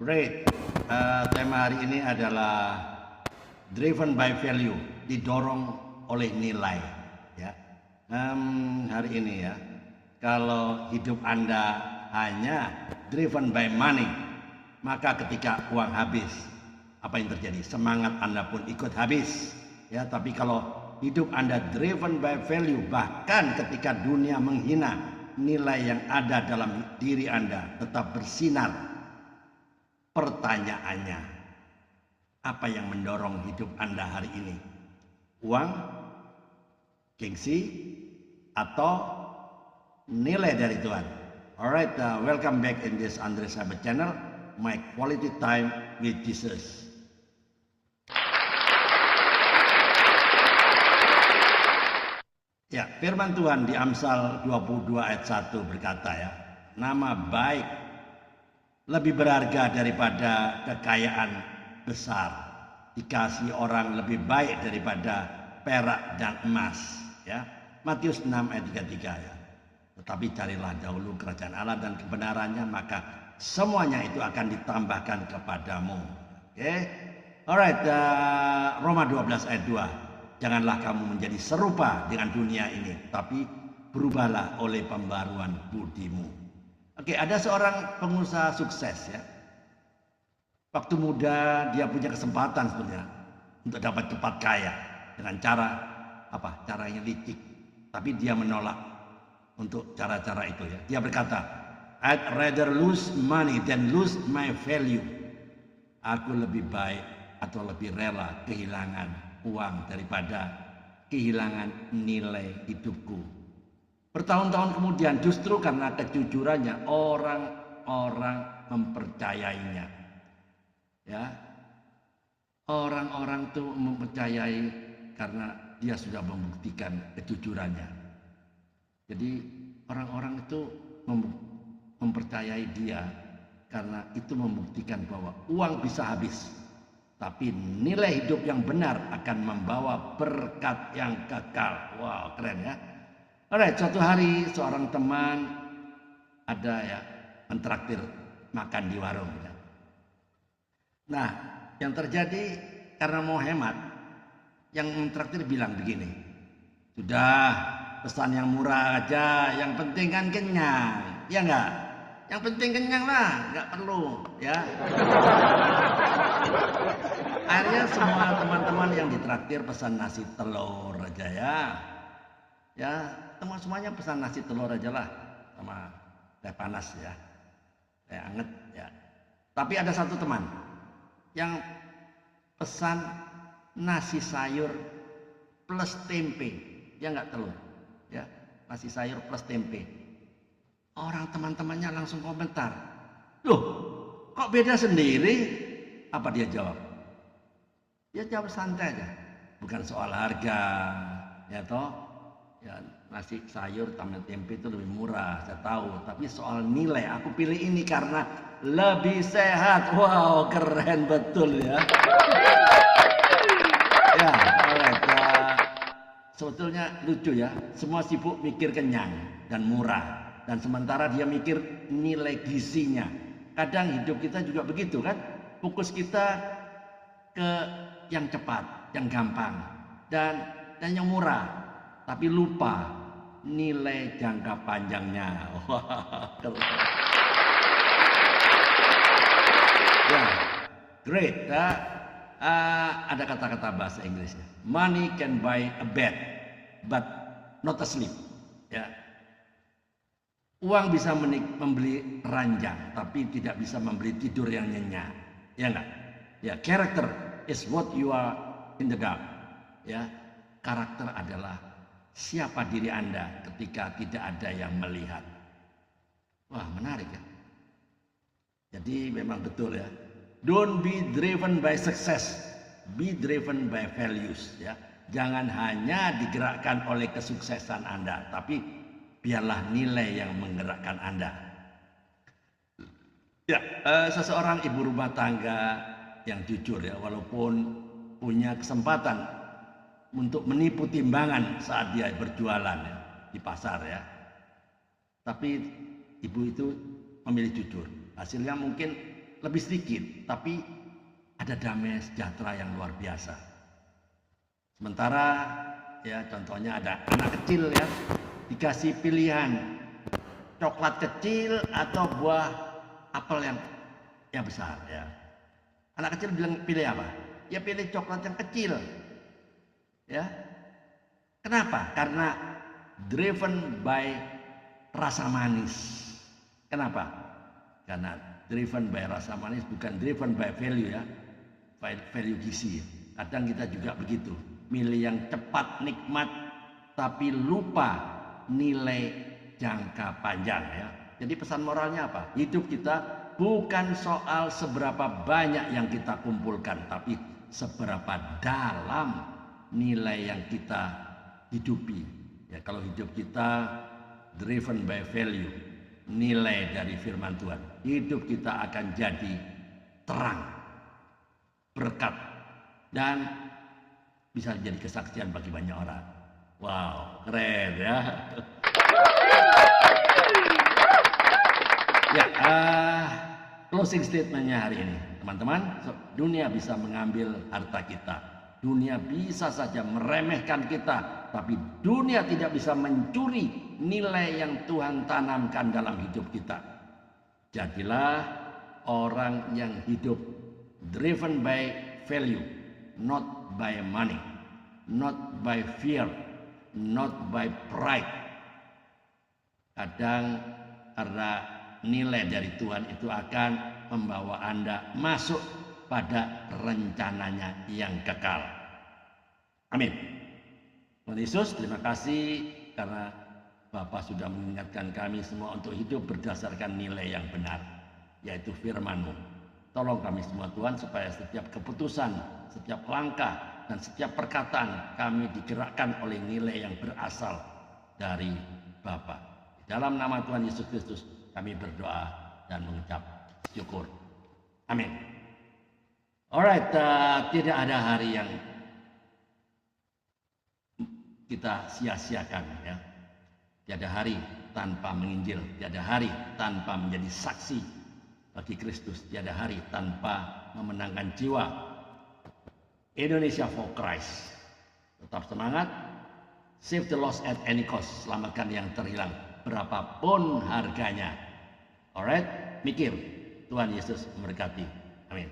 Great. Tema hari ini adalah driven by value, didorong oleh nilai. Ya. Hari ini ya, kalau hidup Anda hanya driven by money, maka ketika uang habis, apa yang terjadi? Semangat Anda pun ikut habis. Ya, tapi kalau hidup Anda driven by value, bahkan ketika dunia menghina, nilai yang ada dalam diri Anda tetap bersinar. Pertanyaannya, apa yang mendorong hidup Anda hari ini? Uang, gengsi, atau nilai dari Tuhan? Alright, welcome back in this Andre Sabat channel, my quality time with Jesus. Ya, firman Tuhan di Amsal 22 ayat 1 berkata ya, nama baik lebih berharga daripada kekayaan besar, dikasih orang lebih baik daripada perak dan emas. Ya, Matius 6 ayat 33 ya. Tetapi carilah dahulu kerajaan Allah dan kebenarannya, maka semuanya itu akan ditambahkan kepadamu. Oke, alright. Roma 12 ayat 2. Janganlah kamu menjadi serupa dengan dunia ini, tapi berubahlah oleh pembaruan budimu. Oke, ada seorang pengusaha sukses ya. Waktu muda dia punya kesempatan sebenarnya untuk dapat cepat kaya dengan cara apa? Caranya licik. Tapi dia menolak untuk cara-cara itu ya. Dia berkata, I'd rather lose money than lose my value. Aku lebih baik atau lebih rela kehilangan uang daripada kehilangan nilai hidupku. Bertahun-tahun kemudian justru karena kejujurannya orang-orang mempercayainya. Ya. Orang-orang itu mempercayai karena dia sudah membuktikan kejujurannya. Jadi orang-orang itu mempercayai dia karena itu membuktikan bahwa uang bisa habis, tapi nilai hidup yang benar akan membawa berkat yang kekal. Wow, keren ya. Alright, suatu hari seorang teman ada ya mentraktir makan di warung. Ya. Nah, yang terjadi karena mau hemat, yang mentraktir bilang begini, sudah pesan yang murah aja, yang penting kan kenyang, ya enggak? Yang penting kenyang lah, enggak perlu, ya. Akhirnya semua teman-teman yang ditraktir pesan nasi telur aja ya. Ya, teman semuanya pesan nasi telur aja lah sama teh panas ya, teh anget ya. Tapi ada satu teman yang pesan nasi sayur plus tempe, ya nggak telur, ya nasi sayur plus tempe. Orang teman-temannya langsung komentar, loh kok beda sendiri? Apa dia jawab? Dia jawab santai aja, bukan soal harga, ya toh. Ya, nasi sayur tambah tempe itu lebih murah, saya tahu. Tapi soal nilai, aku pilih ini karena lebih sehat. Wow, keren betul ya. Ya, alright. Sebetulnya lucu ya. Semua sibuk mikir kenyang dan murah, dan sementara dia mikir nilai gizinya. Kadang hidup kita juga begitu kan. Fokus kita ke yang cepat, yang gampang, dan yang murah. Tapi lupa nilai jangka panjangnya. Ya, great. Ada kata-kata bahasa Inggrisnya. Money can buy a bed, but not a sleep. Ya. Uang bisa membeli ranjang, tapi tidak bisa membeli tidur yang nyenyak. Ya enggak? Ya, character is what you are in the dark. Ya, karakter adalah siapa diri Anda ketika tidak ada yang melihat. Wah, menarik ya. Jadi memang betul ya. Don't be driven by success, be driven by values ya. Jangan hanya digerakkan oleh kesuksesan Anda, tapi biarlah nilai yang menggerakkan Anda. Ya, seseorang ibu rumah tangga yang jujur ya, walaupun punya kesempatan untuk menipu timbangan saat dia berjualan ya, di pasar ya. Tapi ibu itu memilih jujur. Hasilnya mungkin lebih sedikit, tapi ada damai sejahtera yang luar biasa. Sementara ya contohnya ada anak kecil ya, dikasih pilihan coklat kecil atau buah apel yang besar ya. Anak kecil bilang pilih apa? Ya pilih coklat yang kecil. Ya. Kenapa? Karena driven by rasa manis. Kenapa? Karena driven by rasa manis, bukan driven by value ya. Value gizi. Kadang kita juga begitu. Milih yang cepat, nikmat, tapi lupa nilai jangka panjang ya. Jadi pesan moralnya apa? Hidup kita bukan soal seberapa banyak yang kita kumpulkan, tapi seberapa dalam nilai yang kita hidupi. Ya, kalau hidup kita driven by value, nilai dari firman Tuhan, hidup kita akan jadi terang, berkat, dan bisa jadi kesaksian bagi banyak orang. Wow, keren ya. Ya, closing statementnya hari ini, teman-teman. Dunia bisa mengambil harta kita, dunia bisa saja meremehkan kita, tapi dunia tidak bisa mencuri nilai yang Tuhan tanamkan dalam hidup kita. Jadilah orang yang hidup driven by value, not by money, not by fear, not by pride. Kadang karena nilai dari Tuhan itu akan membawa Anda masuk pada rencananya yang kekal. Amin. Tuhan Yesus, terima kasih karena Bapak sudah mengingatkan kami semua untuk hidup berdasarkan nilai yang benar, yaitu firman-Mu. Tolong kami semua Tuhan, supaya setiap keputusan, setiap langkah, dan setiap perkataan kami digerakkan oleh nilai yang berasal dari Bapa. Dalam nama Tuhan Yesus Kristus kami berdoa dan mengucap syukur. Amin. Alright, tidak ada hari yang kita sia-siakan ya. Tiada hari tanpa menginjil, tiada hari tanpa menjadi saksi bagi Kristus, tiada hari tanpa memenangkan jiwa. Indonesia for Christ. Tetap semangat. Save the lost at any cost. Selamatkan yang terhilang berapapun harganya. Alright, mikir. Tuhan Yesus memberkati. Amin.